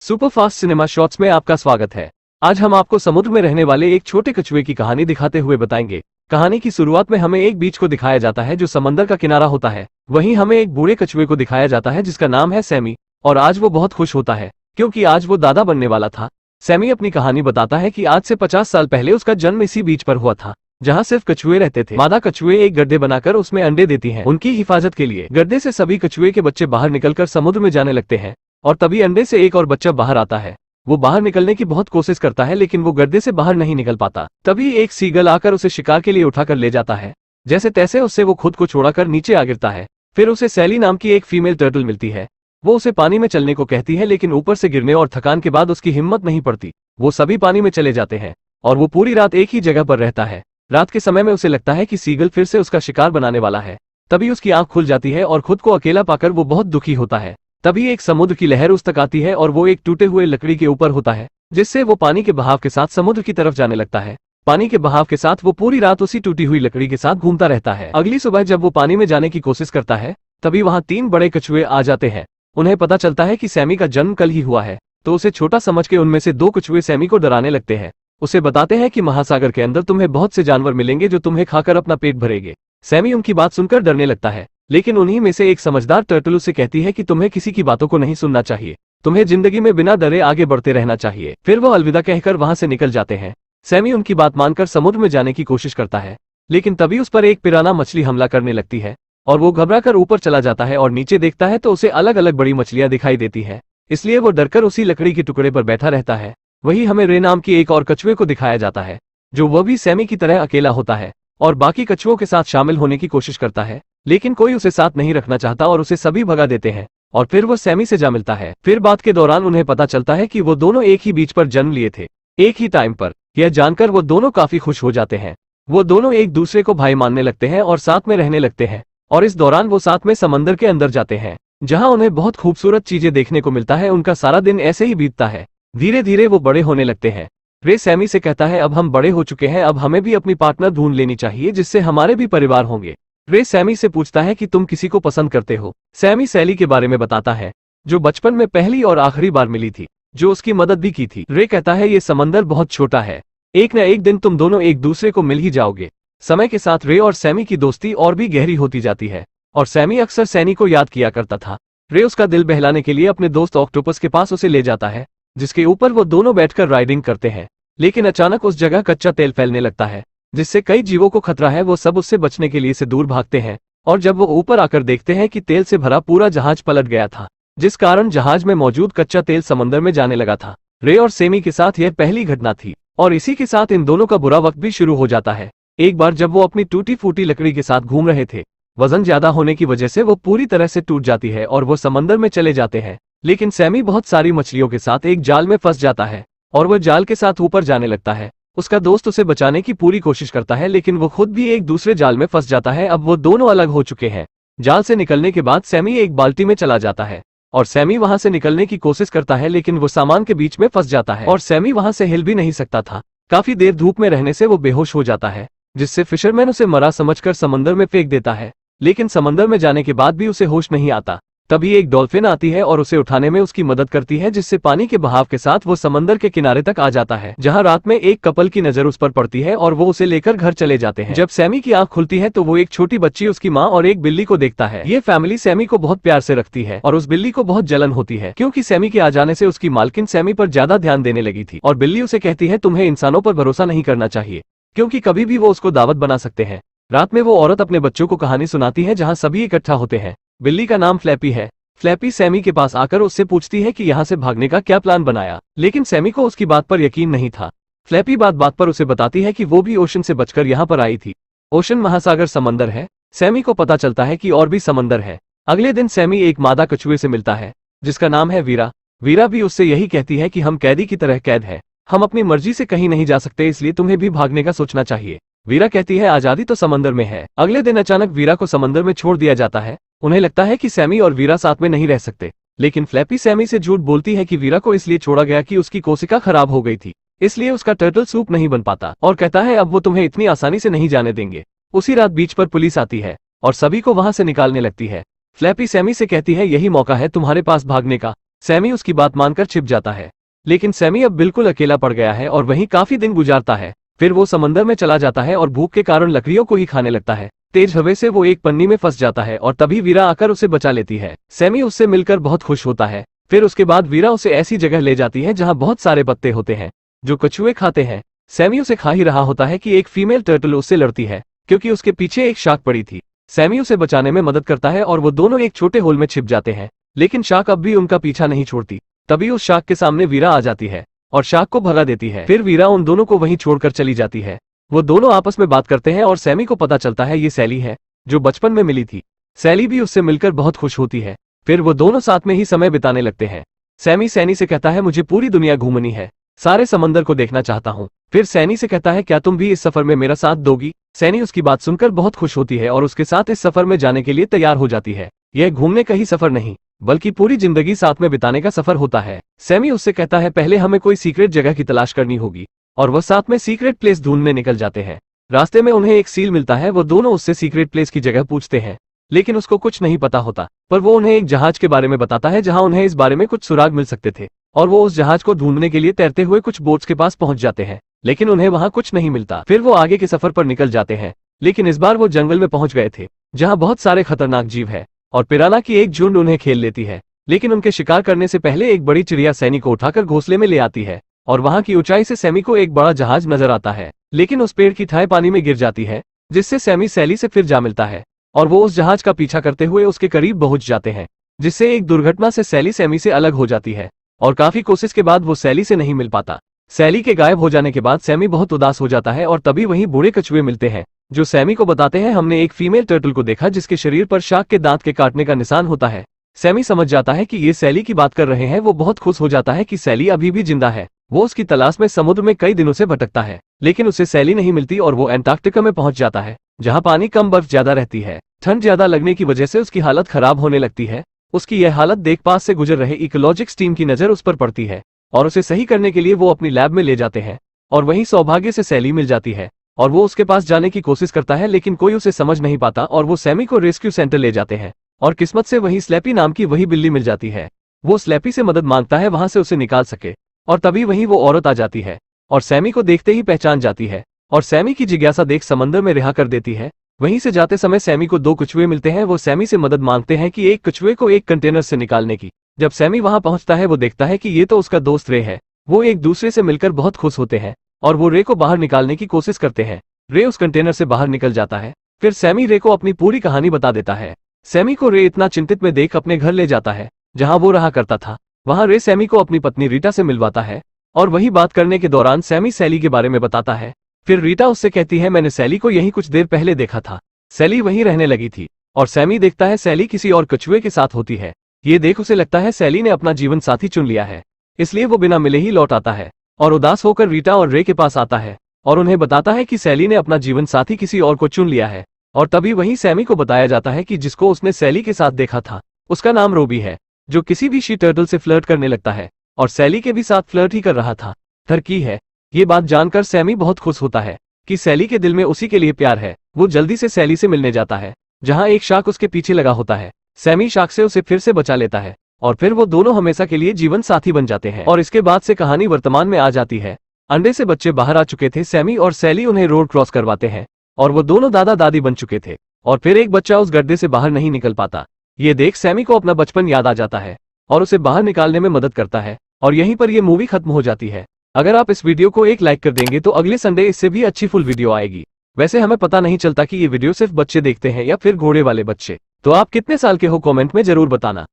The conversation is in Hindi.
सुपरफास्ट सिनेमा शॉट्स में आपका स्वागत है। आज हम आपको समुद्र में रहने वाले एक छोटे कछुए की कहानी दिखाते हुए बताएंगे। कहानी की शुरुआत में हमें एक बीच को दिखाया जाता है जो समंदर का किनारा होता है। वहीं हमें एक बूढ़े कछुए को दिखाया जाता है जिसका नाम है सैमी, और आज वो बहुत खुश होता है क्योंकि आज वो दादा बनने वाला था। सैमी अपनी कहानी बताता है कि आज से 50 साल पहले उसका जन्म इसी बीच पर हुआ था जहाँ सिर्फ कछुए रहते थे। मादा कछुए एक गड्ढे बनाकर उसमें अंडे देती हैं। उनकी हिफाजत के लिए गड्ढे से सभी कछुए के बच्चे बाहर निकलकर समुद्र में जाने लगते हैं और तभी अंडे से एक और बच्चा बाहर आता है। वो बाहर निकलने की बहुत कोशिश करता है लेकिन वो गड्ढे से बाहर नहीं निकल पाता। तभी एक सीगल आकर उसे शिकार के लिए उठाकर ले जाता है। जैसे तैसे उससे वो खुद को छोड़ाकर नीचे आ गिरता है। फिर उसे सैली नाम की एक फीमेल टर्टल मिलती है। वो उसे पानी में चलने को कहती है लेकिन ऊपर से गिरने और थकान के बाद उसकी हिम्मत नहीं पड़ती। वो सभी पानी में चले जाते हैं और वो पूरी रात एक ही जगह पर रहता है। रात के समय में उसे लगता है कि सीगल फिर से उसका शिकार बनाने वाला है। तभी उसकी आंख खुल जाती है और खुद को अकेला पाकर वो बहुत दुखी होता है। तभी एक समुद्र की लहर उस तक आती है और वो एक टूटे हुए लकड़ी के ऊपर होता है जिससे वो पानी के बहाव के साथ समुद्र की तरफ जाने लगता है। पानी के बहाव के साथ वो पूरी रात उसी टूटी हुई लकड़ी के साथ घूमता रहता है। अगली सुबह जब वो पानी में जाने की कोशिश करता है तभी वहाँ 3 बड़े कछुए आ जाते हैं। उन्हें पता चलता है कि सैमी का जन्म कल ही हुआ है तो उसे छोटा समझ के उनमें से 2 कछुए सैमी को डराने लगते हैं। उसे बताते हैं कि महासागर के अंदर तुम्हें बहुत से जानवर मिलेंगे जो तुम्हें खाकर अपना पेट भरेंगे। सैमी उनकी बात सुनकर डरने लगता है लेकिन उन्हीं में से एक समझदार टर्टल उसे कहती है कि तुम्हें किसी की बातों को नहीं सुनना चाहिए, तुम्हें जिंदगी में बिना डरे आगे बढ़ते रहना चाहिए। फिर वो अलविदा कहकर वहां से निकल जाते हैं। सैमी उनकी बात मानकर समुद्र में जाने की कोशिश करता है लेकिन तभी उस पर एक पिराना मछली हमला करने लगती है और वो घबराकर ऊपर चला जाता है और नीचे देखता है तो उसे अलग अलग बड़ी मछलियां दिखाई देती है। इसलिए वो डरकर उसी लकड़ी के टुकड़े पर बैठा रहता है। वही हमें रे नाम की एक और कछुए को दिखाया जाता है जो वह भी सैमी की तरह अकेला होता है और बाकी कछुओं के साथ शामिल होने की कोशिश करता है लेकिन कोई उसे साथ नहीं रखना चाहता और उसे सभी भगा देते हैं और फिर वो सैमी से जा मिलता है। फिर बात के दौरान उन्हें पता चलता है कि वो दोनों एक ही बीच पर जन्म लिए थे, एक ही टाइम पर। यह जानकर वो दोनों काफी खुश हो जाते हैं। वो दोनों एक दूसरे को भाई मानने लगते हैं और साथ में रहने लगते हैं और इस दौरान वो साथ में समंदर के अंदर जाते हैं जहाँ उन्हें बहुत खूबसूरत चीजें देखने को मिलता है। उनका सारा दिन ऐसे ही बीतता है। धीरे धीरे वो बड़े होने लगते हैं। रे सैमी से कहता है अब हम बड़े हो चुके हैं, अब हमें भी अपनी पार्टनर ढूंढ लेनी चाहिए जिससे हमारे भी परिवार होंगे। रे सैमी से पूछता है कि तुम किसी को पसंद करते हो। सैमी सैली के बारे में बताता है जो बचपन में पहली और आखिरी बार मिली थी, जो उसकी मदद भी की थी। रे कहता है ये समंदर बहुत छोटा है, एक न एक दिन तुम दोनों एक दूसरे को मिल ही जाओगे। समय के साथ रे और सैमी की दोस्ती और भी गहरी होती जाती है और सैमी अक्सर सैनी को याद किया करता था। रे उसका दिल बहलाने के लिए अपने दोस्त ऑक्टोपस के पास उसे ले जाता है जिसके ऊपर वो दोनों बैठकर राइडिंग करते हैं। लेकिन अचानक उस जगह कच्चा तेल फैलने लगता है जिससे कई जीवों को खतरा है। वो सब उससे बचने के लिए से दूर भागते हैं और जब वो ऊपर आकर देखते हैं कि तेल से भरा पूरा जहाज पलट गया था जिस कारण जहाज में मौजूद कच्चा तेल समंदर में जाने लगा था। रे और सैमी के साथ यह पहली घटना थी और इसी के साथ इन दोनों का बुरा वक्त भी शुरू हो जाता है। एक बार जब वो अपनी टूटी फूटी लकड़ी के साथ घूम रहे थे, वजन ज्यादा होने की वजह से वो पूरी तरह से टूट जाती है और वो समंदर में चले जाते हैं। लेकिन सैमी बहुत सारी मछलियों के साथ एक जाल में फंस जाता है और वह जाल के साथ ऊपर जाने लगता है। उसका दोस्त उसे बचाने की पूरी कोशिश करता है लेकिन वो खुद भी एक दूसरे जाल में फंस जाता है। अब वो दोनों अलग हो चुके हैं। जाल से निकलने के बाद सैमी एक बाल्टी में चला जाता है और सैमी वहां से निकलने की कोशिश करता है लेकिन वो सामान के बीच में फंस जाता है और सैमी वहां से हिल भी नहीं सकता था। काफी देर धूप में रहने से वो बेहोश हो जाता है जिससे फिशरमैन उसे मरा समझकर समंदर में फेंक देता है। लेकिन समंदर में जाने के बाद भी उसे होश नहीं आता। तभी एक डॉल्फिन आती है और उसे उठाने में उसकी मदद करती है जिससे पानी के बहाव के साथ वो समंदर के किनारे तक आ जाता है जहां रात में एक कपल की नजर उस पर पड़ती है और वो उसे लेकर घर चले जाते हैं। जब सैमी की आंख खुलती है तो वो एक छोटी बच्ची, उसकी माँ और एक बिल्ली को देखता है। ये फैमिली सैमी को बहुत प्यार से रखती है और उस बिल्ली को बहुत जलन होती है क्योंकि सैमी के आ जाने से उसकी मालकिन सैमी पर ज्यादा ध्यान देने लगी थी और बिल्ली उसे कहती है तुम्हें इंसानों पर भरोसा नहीं करना चाहिए क्योंकि कभी भी वो उसको दावत बना सकते हैं। रात में वो औरत अपने बच्चों को कहानी सुनाती है जहाँ सभी इकट्ठा होते हैं। बिल्ली का नाम फ्लैपी है। फ्लैपी सैमी के पास आकर उससे पूछती है कि यहाँ से भागने का क्या प्लान बनाया, लेकिन सैमी को उसकी बात पर यकीन नहीं था। फ्लैपी बात बात पर उसे बताती है कि वो भी ओशन से बचकर यहाँ पर आई थी। ओशन महासागर समंदर है। सैमी को पता चलता है कि और भी समंदर है। अगले दिन सैमी एक मादा कछुए से मिलता है जिसका नाम है वीरा। वीरा भी उससे यही कहती है कि हम कैदी की तरह कैद है, हम अपनी मर्जी से कहीं नहीं जा सकते, इसलिए तुम्हें भी भागने का सोचना चाहिए। वीरा कहती है आजादी तो समंदर में है। अगले दिन अचानक वीरा को समंदर में छोड़ दिया जाता है। उन्हें लगता है कि सैमी और वीरा साथ में नहीं रह सकते लेकिन फ्लैपी सैमी से झूठ बोलती है कि वीरा को इसलिए छोड़ा गया कि उसकी कोशिका खराब हो गई थी, इसलिए उसका टर्टल सूप नहीं बन पाता और कहता है अब वो तुम्हें इतनी आसानी से नहीं जाने देंगे। उसी रात बीच पर पुलिस आती है और सभी को वहां से निकालने लगती है। फ्लैपी सैमी से कहती है यही मौका है तुम्हारे पास भागने का। सैमी उसकी बात मानकर छिप जाता है। लेकिन सैमी अब बिल्कुल अकेला पड़ गया है और वहीं काफी दिन गुजारता है। फिर वो समंदर में चला जाता है और भूख के कारण लकड़ियों को ही खाने लगता है। तेज हवा से वो एक पन्नी में फंस जाता है और तभी वीरा आकर उसे बचा लेती है। सैमी उससे मिलकर बहुत खुश होता है। फिर उसके बाद वीरा उसे ऐसी जगह ले जाती है जहाँ बहुत सारे पत्ते होते हैं जो कछुए खाते हैं। सैमी उसे खा ही रहा होता है कि एक फीमेल टर्टल उससे लड़ती है क्योंकि उसके पीछे एक शार्क पड़ी थी। सैमी उसे बचाने में मदद करता है और वो दोनों एक छोटे होल में छिप जाते हैं। लेकिन शार्क अब भी उनका पीछा नहीं छोड़ती। तभी उस शार्क के सामने वीरा आ जाती है और शार्क को भगा देती है। फिर वीरा उन दोनों को वहीं छोड़कर चली जाती है। वो दोनों आपस में बात करते हैं और सैमी को पता चलता है ये सैली है जो बचपन में मिली थी। सैली भी उससे मिलकर बहुत खुश होती है। फिर वो दोनों साथ में ही समय बिताने लगते हैं। सैमी सैनी से कहता है मुझे पूरी दुनिया घूमनी है, सारे समंदर को देखना चाहता हूँ। फिर सैनी से कहता है क्या तुम भी इस सफर में मेरा साथ दोगी। सैनी उसकी बात सुनकर बहुत खुश होती है और उसके साथ इस सफर में जाने के लिए तैयार हो जाती है। यह घूमने का ही सफर नहीं बल्कि पूरी जिंदगी साथ में बिताने का सफर होता है। सैमी उससे कहता है पहले हमें कोई सीक्रेट जगह की तलाश करनी होगी और वह साथ में सीक्रेट प्लेस ढूंढने निकल जाते हैं। रास्ते में उन्हें एक सील मिलता है। वो दोनों उससे सीक्रेट प्लेस की जगह पूछते हैं लेकिन उसको कुछ नहीं पता होता। पर वो उन्हें एक जहाज के बारे में बताता है जहां उन्हें इस बारे में कुछ सुराग मिल सकते थे और वो उस जहाज को ढूंढने के लिए तैरते हुए कुछ बोट्स के पास पहुंच जाते हैं लेकिन उन्हें वहां कुछ नहीं मिलता। फिर वो आगे के सफर पर निकल जाते हैं लेकिन इस बार वो जंगल में पहुंच गए थे जहां बहुत सारे खतरनाक जीव है और पिराना की एक झुंड उन्हें खेल लेती है। लेकिन उनके शिकार करने से पहले एक बड़ी चिड़िया सैनी को उठाकर घोंसले में ले आती है और वहां की ऊंचाई से सैमी को एक बड़ा जहाज नजर आता है। लेकिन उस पेड़ की थाई पानी में गिर जाती है जिससे सैमी सैली से फिर जा मिलता है और वो उस जहाज का पीछा करते हुए उसके करीब पहुंच जाते हैं जिससे एक दुर्घटना से सैली सैमी से अलग हो जाती है और काफी कोशिश के बाद वो सैली से नहीं मिल पाता। सैली के गायब हो जाने के बाद सैमी बहुत उदास हो जाता है और तभी वहीं बूढ़े कछुए मिलते हैं जो सैमी को बताते हैं हमने एक फीमेल टर्टल को देखा जिसके शरीर पर शार्क के दांत के काटने का निशान होता है। सैमी समझ जाता है कि ये सैली की बात कर रहे हैं। वो बहुत खुश हो जाता है कि सैली अभी भी जिंदा है। वो उसकी तलाश में समुद्र में कई दिनों से भटकता है लेकिन उसे सैली नहीं मिलती और वो एंटार्क्टिका में पहुंच जाता है जहां पानी कम, बर्फ ज्यादा रहती है। ठंड ज्यादा लगने की वजह से उसकी हालत खराब होने लगती है। उसकी यह हालत देख पास से गुजर रहे इकोलॉजिक्स टीम की नजर उस पर पड़ती है और उसे सही करने के लिए वो अपनी लैब में ले जाते हैं और वहीं सौभाग्य से सैली मिल जाती है और वो उसके पास जाने की कोशिश करता है लेकिन कोई उसे समझ नहीं पाता और वो सैमी को रेस्क्यू सेंटर ले जाते हैं और किस्मत से वहीं स्लैपी नाम की वही बिल्ली मिल जाती है। वो स्लैपी से मदद मांगता है वहां से उसे निकाल सके और तभी वहीं वो औरत आ जाती है और सैमी को देखते ही पहचान जाती है और सैमी की जिज्ञासा देख समंदर में रिहा कर देती है। वहीं से जाते समय सैमी को दो कछुए मिलते हैं। वो सैमी से मदद मांगते हैं कि एक कछुए को एक कंटेनर से निकालने की। जब सैमी वहां पहुंचता है वो देखता है कि ये तो उसका दोस्त रे है। वो एक दूसरे से मिलकर बहुत खुश होते हैं और वो रे को बाहर निकालने की कोशिश करते हैं। रे उस कंटेनर से बाहर निकल जाता है। फिर सैमी रे को अपनी पूरी कहानी बता देता है। सैमी को रे इतना चिंतित में देख अपने घर ले जाता है जहां वो रहा करता था। वहां रे सैमी को अपनी पत्नी रीटा से मिलवाता है और वही बात करने के दौरान सैमी सैली के बारे में बताता है। फिर रीटा उससे कहती है मैंने सैली को यहीं कुछ देर पहले देखा था। सैली वहीं रहने लगी थी और सैमी देखता है सैली किसी और कछुए के साथ होती है। ये देख उसे लगता है सैली ने अपना जीवन साथी चुन लिया है, इसलिए वो बिना मिले ही लौट आता है और उदास होकर रीटा और रे के पास आता है और उन्हें बताता है कि सैली ने अपना जीवन साथी किसी और को चुन लिया है। और तभी वहीं सैमी को बताया जाता है कि जिसको उसने सैली के साथ देखा था उसका नाम रोबी है, जो किसी भी शी टर्टल से फ्लर्ट करने लगता है और सैली के भी साथ फ्लर्ट ही कर रहा था। टर्की है। ये बात जानकर सैमी बहुत खुश होता है कि सैली के दिल में उसी के लिए प्यार है। वो जल्दी से सैली से मिलने जाता है जहां एक शार्क उसके पीछे लगा होता है। सैमी शार्क से उसे फिर से बचा लेता है और फिर वो दोनों हमेशा के लिए जीवन साथी बन जाते हैं। और इसके बाद से कहानी वर्तमान में आ जाती है। अंडे से बच्चे बाहर आ चुके थे। सैमी और सैली उन्हें रोड क्रॉस करवाते हैं और वो दोनों दादा दादी बन चुके थे और फिर एक बच्चा उस गड्ढे से बाहर नहीं निकल पाता। ये देख सैमी को अपना बचपन याद आ जाता है और उसे बाहर निकालने में मदद करता है और यहीं पर ये मूवी खत्म हो जाती है। अगर आप इस वीडियो को एक लाइक कर देंगे तो अगले संडे इससे भी अच्छी फुल वीडियो आएगी। वैसे हमें पता नहीं चलता कि ये वीडियो सिर्फ बच्चे देखते हैं या फिर घोड़े वाले बच्चे। तो आप कितने साल के हो कमेंट में जरूर बताना।